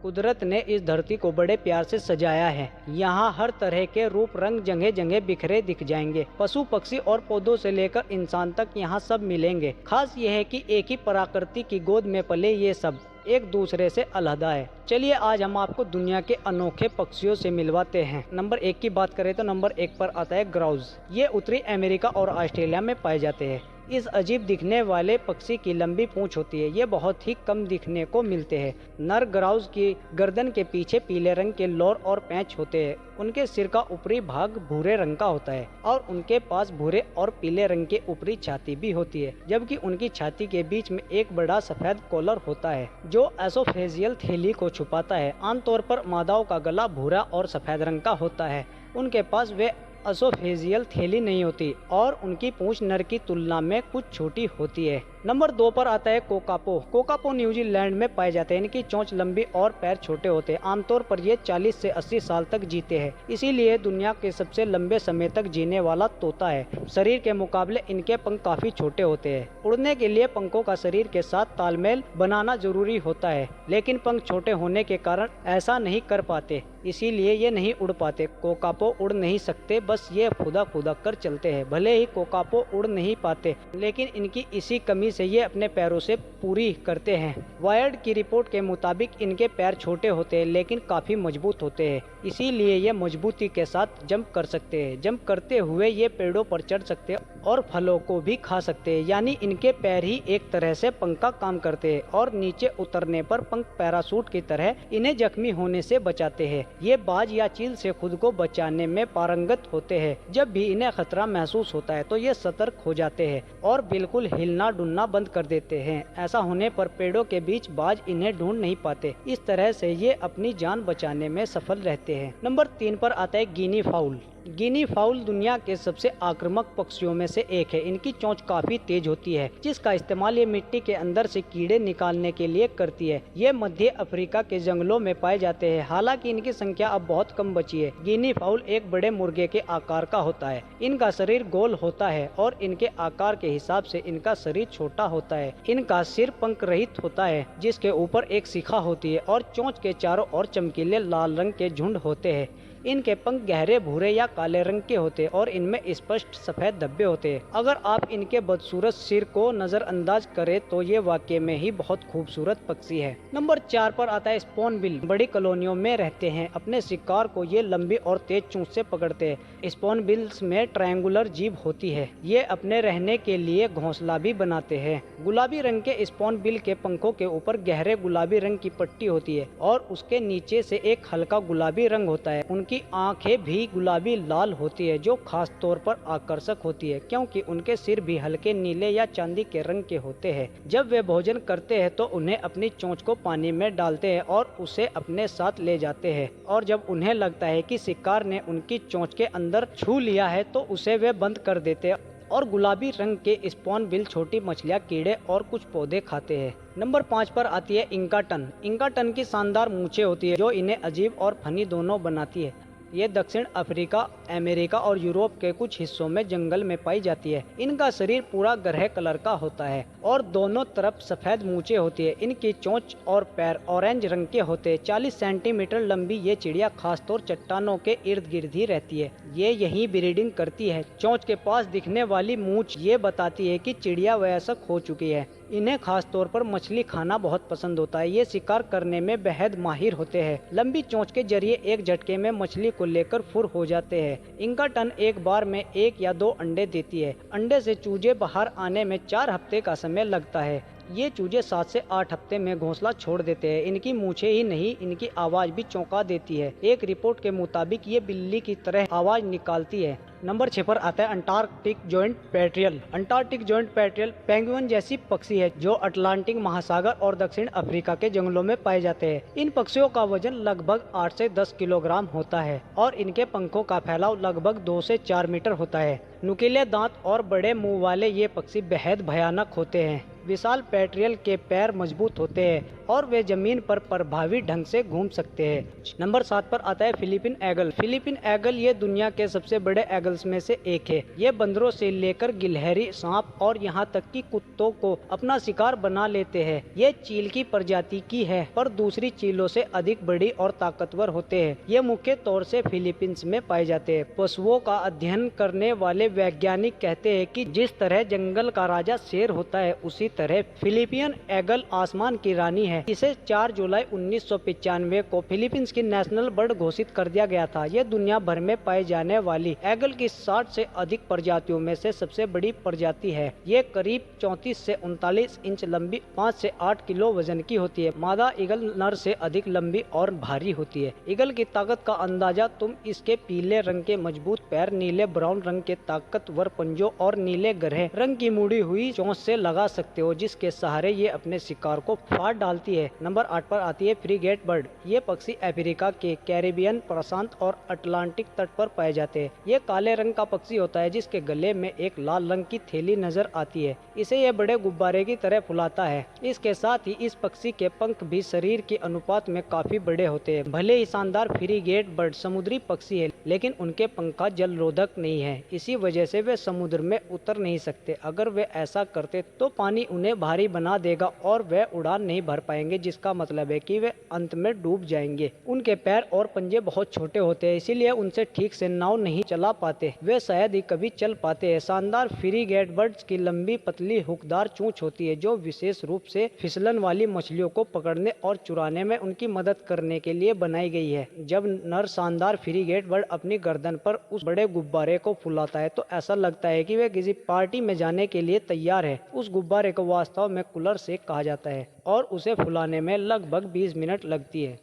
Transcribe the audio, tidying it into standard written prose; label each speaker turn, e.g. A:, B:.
A: कुदरत ने इस धरती को बड़े प्यार से सजाया है। यहाँ हर तरह के रूप रंग जगह जगह बिखरे दिख जाएंगे। पशु पक्षी और पौधों से लेकर इंसान तक यहाँ सब मिलेंगे। खास यह है कि एक ही प्रकृति की गोद में पले ये सब एक दूसरे से अलहदा है। चलिए आज हम आपको दुनिया के अनोखे पक्षियों से मिलवाते हैं। नंबर 1 की बात करें तो नंबर 1 पर आता है ग्राउज। ये उत्तरी अमेरिका और ऑस्ट्रेलिया में पाए जाते हैं। इस अजीब दिखने वाले पक्षी की लंबी पूंछ होती है। ये बहुत ही कम दिखने को मिलते हैं। नर ग्राउज की गर्दन के पीछे पीले रंग के लोर और पैंच होते हैं। उनके सिर का ऊपरी भाग भूरे रंग का होता है और उनके पास भूरे और पीले रंग की ऊपरी छाती भी होती है, जबकि उनकी छाती के बीच में एक बड़ा सफेद कॉलर होता है जो एसोफेजियल थैली को छुपाता है। आमतौर पर मादाओं का गला भूरा और सफेद रंग का होता है। उनके पास वे एसोफेजियल थैली नहीं होती और उनकी पूंछ नर की तुलना में कुछ छोटी होती है। नंबर 2 पर आता है कोकापो। कोकापो न्यूजीलैंड में पाए जाते हैं। इनकी चोंच लंबी और पैर छोटे होते हैं। आमतौर पर ये 40 से 80 साल तक जीते हैं, इसीलिए दुनिया के सबसे लंबे समय तक जीने वाला तोता है। शरीर के मुकाबले इनके पंख काफी छोटे होते हैं। उड़ने के लिए पंखों का शरीर के साथ तालमेल बनाना जरूरी होता है, लेकिन पंख छोटे होने के कारण ऐसा नहीं कर पाते, इसीलिए ये नहीं उड़ पाते। कोकापो उड़ नहीं सकते, बस ये खुदा खुदा कर चलते हैं। भले ही कोकापो उड़ नहीं पाते, लेकिन इनकी इसी कमी से ये अपने पैरों से पूरी करते हैं। वायर्ड की रिपोर्ट के मुताबिक इनके पैर छोटे होते हैं लेकिन काफी मजबूत होते हैं, इसीलिए ये मजबूती के साथ जंप कर सकते हैं। जंप करते हुए ये पेड़ों पर चढ़ सकते हैं और फलों को भी खा सकते हैं, यानी इनके पैर ही एक तरह से पंख का काम करते हैं और नीचे उतरने पर पंख पैराशूट की तरह इन्हें जख्मी होने से बचाते हैं। ये बाज या चील से खुद को बचाने में पारंगत होते हैं। जब भी इन्हें खतरा महसूस होता है तो ये सतर्क हो जाते हैं और बिल्कुल हिलना डुलना बंद कर देते हैं। ऐसा होने पर पेड़ों के बीच बाज इन्हें ढूंढ नहीं पाते। इस तरह से ये अपनी जान बचाने में सफल रहते हैं। नंबर 3 पर आता है गिनी फाउल। गिनी फाउल दुनिया के सबसे आक्रामक पक्षियों में से एक है। इनकी चोंच काफी तेज होती है, जिसका इस्तेमाल ये मिट्टी के अंदर से कीड़े निकालने के लिए करती है। ये मध्य अफ्रीका के जंगलों में पाए जाते हैं, हालांकि इनकी संख्या अब बहुत कम बची है। गिनी फाउल एक बड़े मुर्गे के आकार का होता है। इनका शरीर गोल होता है और इनके आकार के हिसाब से इनका शरीर छोटा होता है। इनका सिर पंख रहित होता है, जिसके ऊपर एक शिखा होती है और चोंच के चारों ओर चमकीले लाल रंग के झुंड होते हैं। इनके पंख गहरे भूरे या काले रंग के होते हैं और इनमें स्पष्ट सफेद धब्बे होते हैं। अगर आप इनके बदसूरत सिर को नजरअंदाज करें तो ये वाकई में ही बहुत खूबसूरत पक्षी है। नंबर 4 पर आता है स्पोनबिल। बड़ी कॉलोनियों में रहते हैं। अपने शिकार को ये लंबी और तेज चोंच से पकड़ते हैं। स्पोनबिल्स में ट्रायंगुलर जीभ होती है। ये अपने रहने के लिए घोंसला भी बनाते हैं। गुलाबी रंग के स्पोनबिल के पंखों के ऊपर गहरे गुलाबी रंग की पट्टी होती है और उसके नीचे से एक हल्का गुलाबी रंग होता है। उनकी आंखें भी गुलाबी लाल होती है, जो खास तौर पर आकर्षक होती है क्योंकि उनके सिर भी हल्के नीले या चांदी के रंग के होते हैं। जब वे भोजन करते हैं तो उन्हें अपनी चोंच को पानी में डालते हैं और उसे अपने साथ ले जाते हैं, और जब उन्हें लगता है कि शिकार ने उनकी चोंच के अंदर छू लिया है तो उसे वे बंद कर देते हैं और गुलाबी रंग के स्पोनबिल छोटी मछलियां, कीड़े और कुछ पौधे खाते हैं। नंबर 5 पर आती है इंकाटन। इंकाटन की शानदार मूंछें होती है जो इन्हें अजीब और फनी दोनों बनाती है। ये दक्षिण अफ्रीका, अमेरिका और यूरोप के कुछ हिस्सों में जंगल में पाई जाती है। इनका शरीर पूरा गहरे कलर का होता है और दोनों तरफ सफेद मूंछें होती है। इनकी चोंच और पैर ऑरेंज रंग के होते हैं। 40 सेंटीमीटर लंबी ये चिड़िया खासतौर चट्टानों के इर्द गिर्द ही रहती है। ये यहीं ब्रीडिंग करती है। चोंच के पास दिखने वाली मूंछ ये बताती है कि चिड़िया वयस्क हो चुकी है। इन्हें खास तौर पर मछली खाना बहुत पसंद होता है। ये शिकार करने में बेहद माहिर होते हैं। लंबी चोंच के जरिए एक झटके में मछली को लेकर फुर हो जाते हैं। इंकाटन एक बार में 1 या 2 अंडे देती है। अंडे से चूजे बाहर आने में 4 हफ्ते का समय लगता है। ये चूजे 7 से 8 हफ्ते में घोंसला छोड़ देते हैं। इनकी मूछें ही नहीं, इनकी आवाज भी चौंका देती है। एक रिपोर्ट के मुताबिक ये बिल्ली की तरह आवाज निकालती है। नंबर 6 पर आता है Antarctic giant petrel. Antarctic giant petrel penguin जैसी पक्षी है जो अटलांटिक महासागर और दक्षिण अफ्रीका के जंगलों में पाए जाते हैं। इन पक्षियों का वजन लगभग 8 से 10 किलोग्राम होता है और इनके पंखों का फैलाव लगभग 2 से 4 मीटर होता है। नुकीले दांत और बड़े मुंह वाले ये पक्षी बेहद भयानक होते हैं। विशाल पेट्रियल के पैर मजबूत होते हैं और वे जमीन पर प्रभावी ढंग से घूम सकते हैं। नंबर 7 पर आता है फिलीपीन एगल। फिलीपीन एगल ये दुनिया के सबसे बड़े एगल्स में से एक है। ये बंदरों से लेकर गिलहरी, सांप और यहाँ तक कि कुत्तों को अपना शिकार बना लेते हैं। ये चील की प्रजाति की है, पर दूसरी चीलों से अधिक बड़ी और ताकतवर होते हैं। ये मुख्य तौर से फिलीपींस में पाए जाते हैं। पशुओं का अध्ययन करने वाले वैज्ञानिक कहते हैं कि जिस तरह जंगल का राजा शेर होता है, उसी तरह फिलीपीन एगल आसमान की रानी है। इसे 4 जुलाई 1995 को फिलीपींस की नेशनल बर्ड घोषित कर दिया गया था। ये दुनिया भर में पाई जाने वाली एगल की 60 से अधिक प्रजातियों में से सबसे बड़ी प्रजाति है। ये करीब 34 से 39 इंच लंबी, 5 से 8 किलो वजन की होती है। मादा ईगल नर से अधिक लंबी और भारी होती है। ईगल की ताकत का अंदाजा तुम इसके पीले रंग के मजबूत पैर, नीले ब्राउन रंग के ताकतवर पंजों और नीले गहरे रंग की मुड़ी हुई चोंच से लगा सकते हो, जिसके सहारे ये अपने शिकार को फाड़ डालती है। नंबर 8 पर आती है फ्रीगेट बर्ड। ये पक्षी अफ्रीका के कैरिबियन, प्रशांत और अटलांटिक तट पर पाए जाते हैं। ये काले रंग का पक्षी होता है जिसके गले में एक लाल रंग की थैली नजर आती है। इसे ये बड़े गुब्बारे की तरह फुलाता है। इसके साथ ही इस पक्षी के पंख भी शरीर के अनुपात में काफी बड़े होते हैं। भले ही शानदार फ्रीगेट बर्ड समुद्री पक्षी है, लेकिन उनके पंखा जलरोधक नहीं है। इसी वजह से वे समुद्र में उतर नहीं सकते। अगर वे ऐसा करते तो पानी उन्हें भारी बना देगा और वे उड़ान नहीं भर पाएंगे, जिसका मतलब है कि वे अंत में डूब जाएंगे। उनके पैर और पंजे बहुत छोटे होते हैं, इसीलिए उनसे ठीक से नाव नहीं चला पाते। वे शायद ही कभी चल पाते हैं। शानदार फ्रीगेट बर्ड्स की लंबी पतली हुकदार चोंच होती है, जो विशेष रूप से फिसलन वाली मछलियों को पकड़ने और चुराने में उनकी मदद करने के लिए बनाई गई है। जब नर शानदार फ्रीगेट बर्ड अपनी गर्दन पर उस बड़े गुब्बारे को फुलाता है तो ऐसा लगता है कि वे किसी पार्टी में जाने के लिए तैयार है। उस गुब्बारे को वास्तव में कूलर से कहा जाता है और उसे फुलाने में लगभग 20 मिनट लगती है।